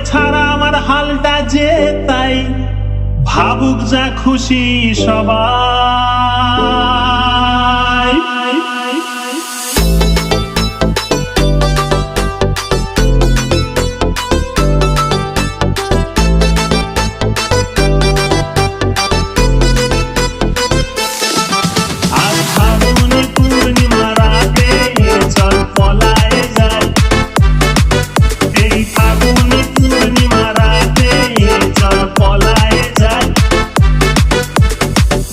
ছাড়া আমার হালটা যে তাই, ভাবুক যা খুশি সবাই। আজ ফাগুনি পূর্ণিমা রাতে চল পলায়ে যাই, এই ফাগুনি পূর্ণিমা রাতে চল পলায়ে যাই।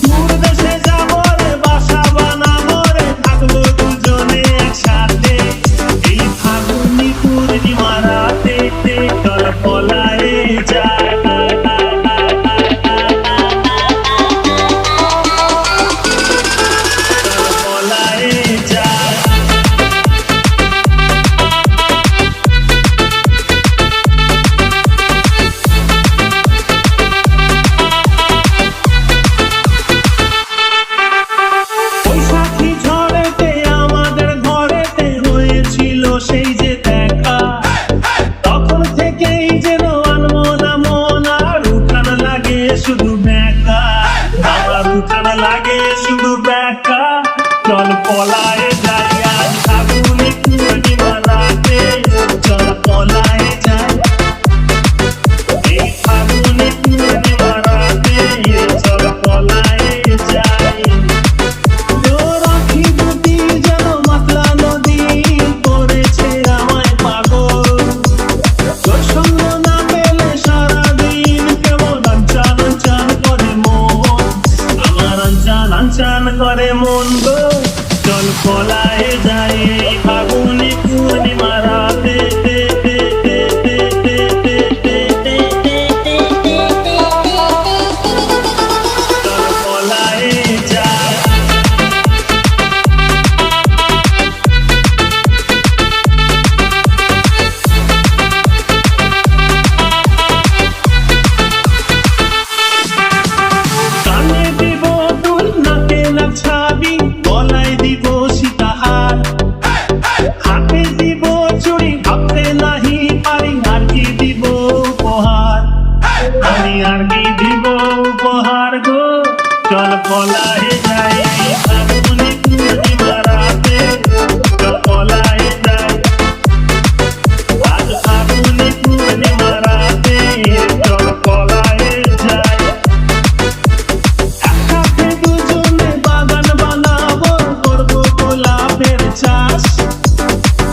দূর দেশে যাবো রে, বাসা বানাবো রে, থাকবো দুজনে একসাথে, এই ফাগুনি পূর্ণিমা রাতে চল পলায়ে যাই। সেই যে দেখা, তখন থেকেই যেন আনমনা মন, আর উঠান লাগে শুধু বেকা, আমার উঠান লাগে শুধু বেকা। চল পলায়ে যাই আজ ফাগুনি পূর্ণিমা রাতে, চল পলায়ে যাই, এই ফাগুনি পূর্ণিমা রাতে চল পলায়ে যাই। রাখি দুটি যেন মাতলা নদী করেছে আমায় পাগল, তোর সঙ্গ না পেলে সারাদিন কেমন আনচান আনচান করে মন, আমার আনচান আনচান করে মন গো। চল পলায়ে যাই এই ফাগুনি পূর্ণিমা রাতে, চল পলায়ে যাই। কানে দিব দুল, নাকে নাক ছাবি, গলায় দিব সীতাহার, হাতে দিব চুড়ি, ভাবতে নাহি পারি আর কি দিব উপহার, আমি আর কি দিব উপহার গো। চল পলায়ে যাই এই ফাগুনি পূর্ণিমা রাতে, চল পলায়ে যাই আজ ফাগুনি পূর্ণিমা রাতে, চল পলায়ে যাই। একসাথে দুজনে বাগান বানাবো, করবো গোলাপের চাষ,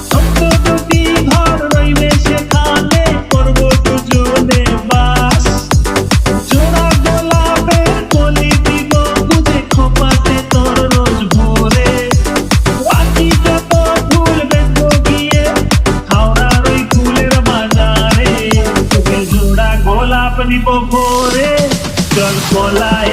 ছোট্ট দুটি ঘর রইবে সেখানে, করবো দুজনে বাস। জোড়া গোলাপের কলি দিব খুঁজে, খোপাতে তোর রোজ ভোরে, বাকি যত ফুল বেচবো গিয়ে হাওড়ার ওই ফুলের বাজারে, তোকে জোড়া গোলাপ দিব ভোরে। চল পলায়ে